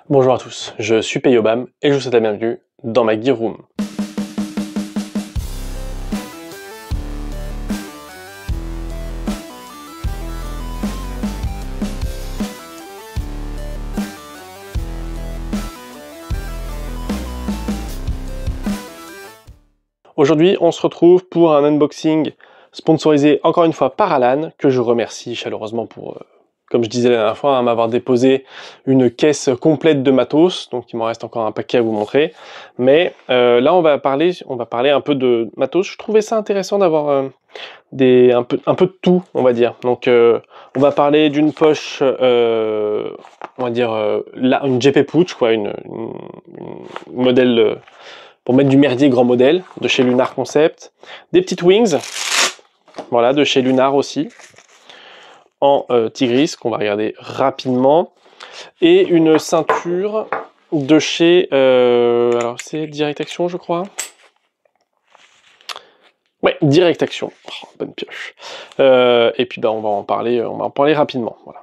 Bonjour à tous, je suis Payobam et je vous souhaite la bienvenue dans ma Gear Room. Aujourd'hui, on se retrouve pour un unboxing sponsorisé encore une fois par Alan, que je remercie chaleureusement pour, comme je disais la dernière fois, m'avoir déposé une caisse complète de matos, donc il m'en reste encore un paquet à vous montrer. Mais là, on va parler un peu de matos. Je trouvais ça intéressant d'avoir un peu de tout, on va dire. Donc, on va parler d'une poche, on va dire, une JP Pouch, quoi, une modèle pour mettre du merdier grand modèle de chez Lunar Concept, des petites wings, voilà, de chez Lunar aussi, en Tigris, qu'on va regarder rapidement, et une ceinture de chez, alors c'est Direct Action, je crois. Ouais, Direct Action. Oh, bonne pioche. Et puis bah, on va en parler rapidement. Voilà.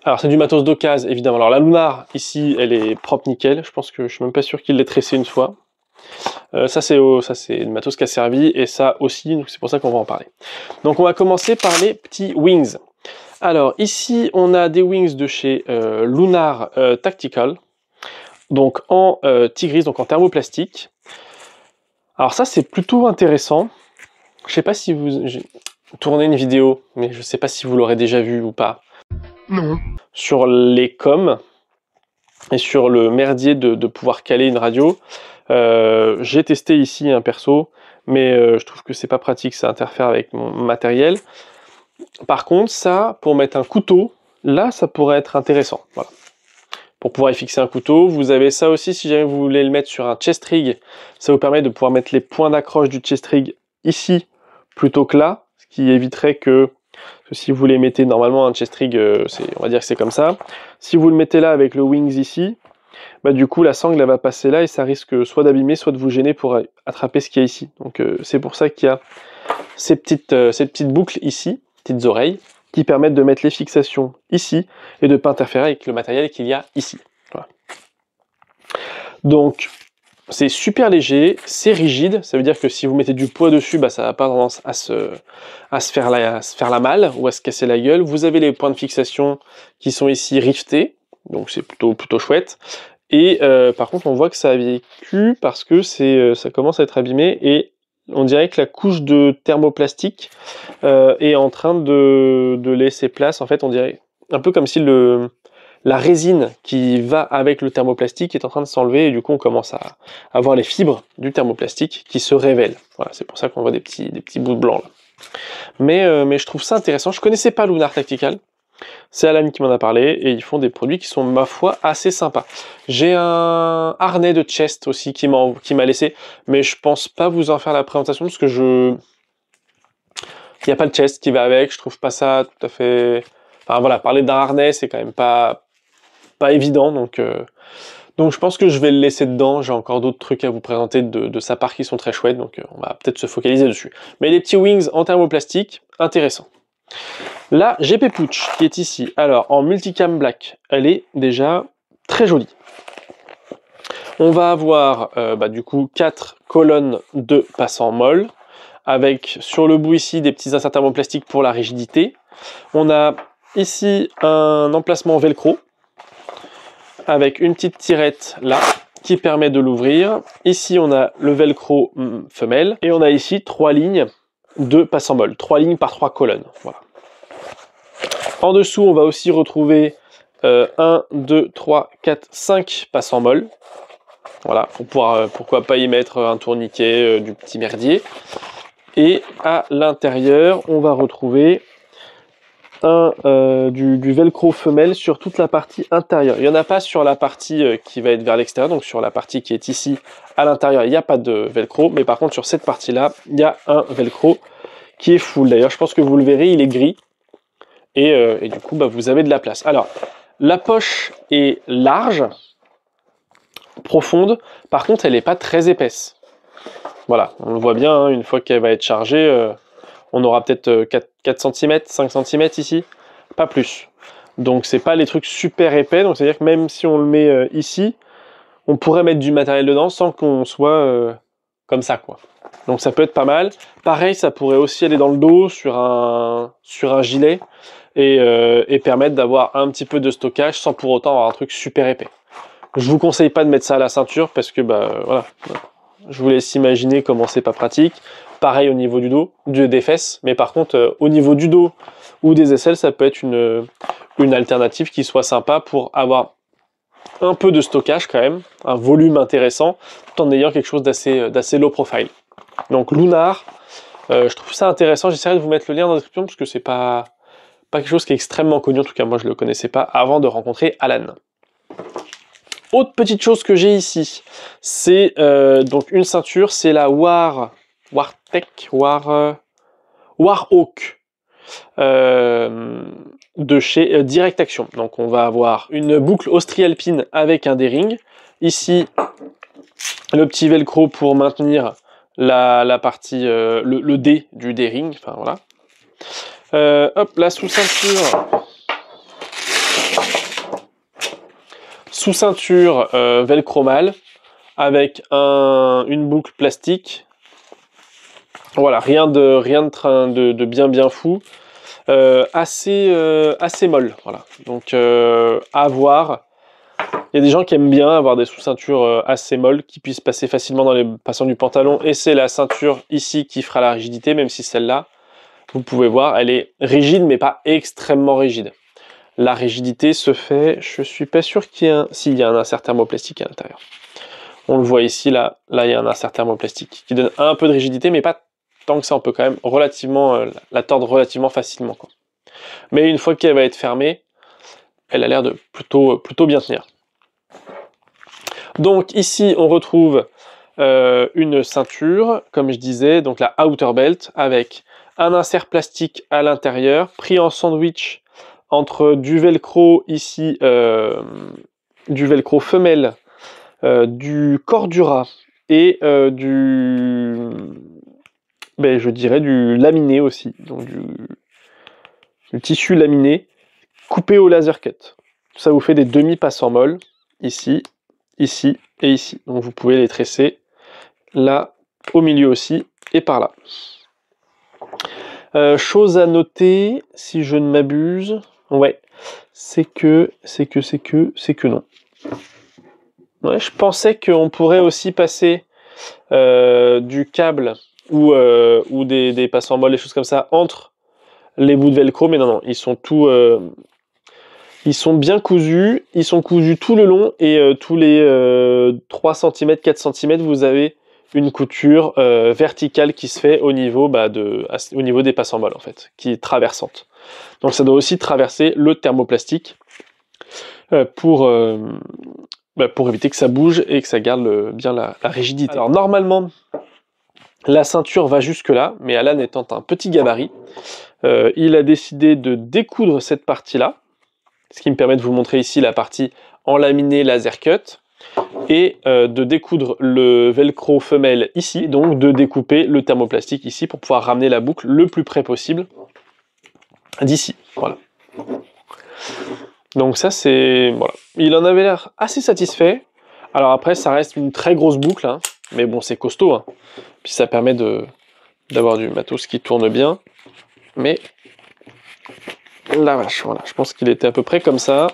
Alors c'est du matos d'occasion évidemment. Alors la Lunar ici, elle est propre nickel. Je pense que je suis même pas sûr qu'il l'ait tressé une fois. Ça c'est le matos qui a servi et ça aussi, donc c'est pour ça qu'on va en parler. Donc on va commencer par les petits wings. Alors ici on a des wings de chez Lunar Tactical, donc en Tigris, donc en thermoplastique. Alors ça c'est plutôt intéressant. Je sais pas si j'ai tourné une vidéo, mais je sais pas si vous l'aurez déjà vu ou pas. Non. Sur les coms et sur le merdier de pouvoir caler une radio. J'ai testé ici un perso, mais je trouve que c'est pas pratique, ça interfère avec mon matériel. Par contre, ça, pour mettre un couteau, là, ça pourrait être intéressant. Voilà. Pour pouvoir y fixer un couteau, vous avez ça aussi si jamais vous voulez le mettre sur un chest rig. Ça vous permet de pouvoir mettre les points d'accroche du chest rig ici plutôt que là, ce qui éviterait que si vous les mettez normalement un chest rig, on va dire que c'est comme ça. Si vous le mettez là avec le wings ici, bah du coup la sangle elle va passer là et ça risque soit d'abîmer, soit de vous gêner pour attraper ce qu'il y a ici. Donc c'est pour ça qu'il y a ces petites boucles ici, petites oreilles, qui permettent de mettre les fixations ici et de ne pas interférer avec le matériel qu'il y a ici. Voilà. Donc c'est super léger, c'est rigide, ça veut dire que si vous mettez du poids dessus, bah, ça n'a pas tendance à se faire la malle ou à se casser la gueule. Vous avez les points de fixation qui sont ici riftés, donc c'est plutôt chouette. Et par contre, on voit que ça a vécu parce que ça commence à être abîmé et on dirait que la couche de thermoplastique est en train de laisser place. En fait, on dirait un peu comme si la résine qui va avec le thermoplastique est en train de s'enlever et du coup, on commence à avoir les fibres du thermoplastique qui se révèlent. Voilà, c'est pour ça qu'on voit des petits bouts de blanc là. Mais je trouve ça intéressant. Je connaissais pas Lunar Tactical. C'est Alan qui m'en a parlé et ils font des produits qui sont, ma foi, assez sympas. J'ai un harnais de chest aussi qui m'a laissé, mais je pense pas vous en faire la présentation parce que il n'y a pas le chest qui va avec, je trouve pas ça tout à fait... Enfin voilà, parler d'un harnais, c'est quand même pas évident, donc je pense que je vais le laisser dedans. J'ai encore d'autres trucs à vous présenter de sa part qui sont très chouettes, donc on va peut-être se focaliser dessus. Mais les petits wings en thermoplastique, intéressant. La JP Pouch qui est ici, alors en multicam black, elle est déjà très jolie. On va avoir du coup 4 colonnes de passants molles, avec sur le bout ici des petits inserts thermoplastiques pour la rigidité. On a ici un emplacement velcro, avec une petite tirette là, qui permet de l'ouvrir. Ici on a le velcro femelle, et on a ici 3 lignes de passants molles, 3 lignes par 3 colonnes, voilà. En dessous, on va aussi retrouver 1, 2, 3, 4, 5 passants molles. Voilà, pour pouvoir, pourquoi pas y mettre un tourniquet, du petit merdier. Et à l'intérieur, on va retrouver du velcro femelle sur toute la partie intérieure. Il n'y en a pas sur la partie qui va être vers l'extérieur, donc sur la partie qui est ici à l'intérieur, il n'y a pas de velcro. Mais par contre, sur cette partie-là, il y a un velcro qui est full. D'ailleurs, je pense que vous le verrez, il est gris. Et du coup, vous avez de la place. Alors, la poche est large, profonde, par contre, elle n'est pas très épaisse. Voilà, on le voit bien, hein, une fois qu'elle va être chargée, on aura peut-être 4 cm, 5 cm ici, pas plus. Donc c'est pas les trucs super épais, donc c'est-à-dire que même si on le met ici, on pourrait mettre du matériel dedans sans qu'on soit comme ça, quoi. Donc ça peut être pas mal. Pareil, ça pourrait aussi aller dans le dos sur un gilet et permettre d'avoir un petit peu de stockage sans pour autant avoir un truc super épais. Je vous conseille pas de mettre ça à la ceinture parce que voilà, je vous laisse imaginer comment c'est pas pratique. Pareil au niveau du dos, des fesses, mais par contre au niveau du dos ou des aisselles, ça peut être une alternative qui soit sympa pour avoir un peu de stockage quand même, un volume intéressant, tout en ayant quelque chose d'assez low profile. Donc Lunar, je trouve ça intéressant, j'essaierai de vous mettre le lien dans la description parce que c'est pas quelque chose qui est extrêmement connu, en tout cas moi je le connaissais pas avant de rencontrer Alan. Autre petite chose que j'ai ici, c'est donc une ceinture, c'est la Warhawk de chez Direct Action. Donc on va avoir une boucle Austri-Alpine avec un D-ring. Ici, le petit velcro pour maintenir la partie, le D du D-ring. Enfin voilà. Hop, la sous-ceinture. Sous-ceinture velcro mâle avec une boucle plastique. Voilà, rien de bien fou. Assez molle, voilà. Donc à voir. Il y a des gens qui aiment bien avoir des sous-ceintures assez molles qui puissent passer facilement dans les passants du pantalon, et c'est la ceinture ici qui fera la rigidité, même si celle-là, vous pouvez voir, elle est rigide mais pas extrêmement rigide. La rigidité se fait, je suis pas sûr qu'il y ait s'il y a un insert thermoplastique à l'intérieur. On le voit ici, là il y a un insert thermoplastique qui donne un peu de rigidité, mais pas tant que ça. On peut quand même la tordre relativement facilement, quoi. Mais une fois qu'elle va être fermée, elle a l'air de plutôt bien tenir. Donc ici on retrouve une ceinture, comme je disais, donc la outer belt avec un insert plastique à l'intérieur, pris en sandwich entre du velcro ici, du velcro femelle, du Cordura et je dirais du laminé aussi, donc du tissu laminé coupé au laser cut. Ça vous fait des demi-passants molles, ici, ici et ici. Donc vous pouvez les tresser là, au milieu aussi, et par là. Chose à noter, si je ne m'abuse, ouais, c'est que non. Ouais, je pensais qu'on pourrait aussi passer du câble ou des passants molles, des choses comme ça, entre les bouts de velcro, mais non, ils sont ils sont bien cousus, ils sont cousus tout le long, et tous les 3 cm, 4 cm, vous avez une couture verticale qui se fait au niveau, au niveau des passants molles, en fait, qui est traversante. Donc ça doit aussi traverser le thermoplastique pour éviter que ça bouge et que ça garde bien la rigidité. Alors normalement, la ceinture va jusque là, mais Alan étant un petit gabarit, il a décidé de découdre cette partie-là, ce qui me permet de vous montrer ici la partie en laminé laser cut, et de découdre le velcro femelle ici, donc de découper le thermoplastique ici pour pouvoir ramener la boucle le plus près possible d'ici. Voilà. Donc ça c'est... Voilà. Il en avait l'air assez satisfait. Alors après ça reste une très grosse boucle, hein, mais bon c'est costaud, hein. Puis ça permet d'avoir du matos qui tourne bien. Mais la vache, voilà, je pense qu'il était à peu près comme ça.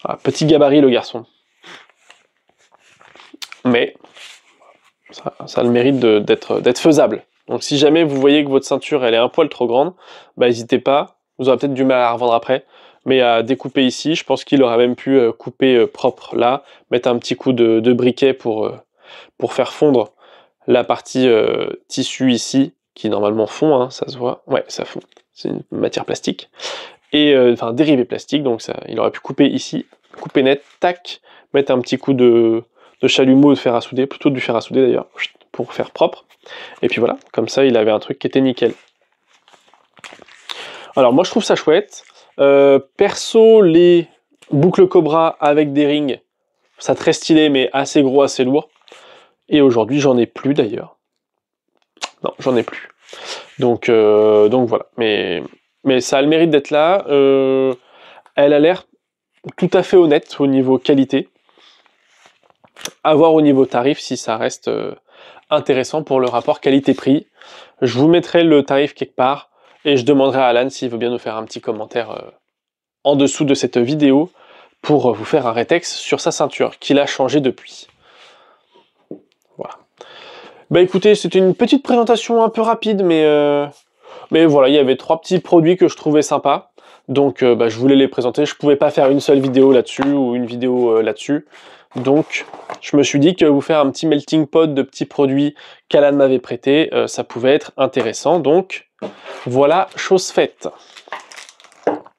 Voilà, petit gabarit le garçon. Mais ça a le mérite d'être faisable. Donc si jamais vous voyez que votre ceinture elle est un poil trop grande, n'hésitez pas, vous aurez peut-être du mal à la revendre après, mais à découper ici. Je pense qu'il aurait même pu couper propre là, mettre un petit coup de briquet pour faire fondre la partie tissu ici, qui normalement fond, hein, ça se voit, ouais ça fond, c'est une matière plastique, et enfin dérivé plastique, donc ça, il aurait pu couper ici, couper net, tac, mettre un petit coup de chalumeau ou de fer à souder, plutôt du fer à souder d'ailleurs, pour faire propre, et puis voilà, comme ça il avait un truc qui était nickel. Alors moi je trouve ça chouette, perso les boucles Cobra avec des rings, ça très stylé mais assez gros, assez lourd, et aujourd'hui j'en ai plus d'ailleurs. Non, j'en ai plus. Donc voilà. Mais ça a le mérite d'être là. Elle a l'air tout à fait honnête au niveau qualité. À voir au niveau tarif si ça reste intéressant pour le rapport qualité-prix. Je vous mettrai le tarif quelque part et je demanderai à Alan s'il veut bien nous faire un petit commentaire en dessous de cette vidéo pour vous faire un rétex sur sa ceinture qu'il a changé depuis. Voilà. Bah écoutez, c'était une petite présentation un peu rapide, mais voilà, il y avait 3 petits produits que je trouvais sympas. Donc je voulais les présenter. Je pouvais pas faire une seule vidéo là-dessus ou une vidéo là-dessus. Donc je me suis dit que vous faire un petit melting pot de petits produits qu'Alan m'avait prêté, ça pouvait être intéressant. Donc voilà, chose faite.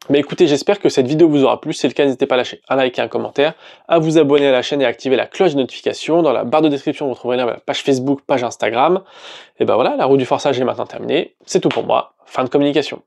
Mais écoutez, j'espère que cette vidéo vous aura plu. Si c'est le cas, n'hésitez pas à lâcher un like et un commentaire, à vous abonner à la chaîne et à activer la cloche de notification. Dans la barre de description, vous trouverez la page Facebook, page Instagram. Et ben voilà, la roue du forçage est maintenant terminée. C'est tout pour moi. Fin de communication.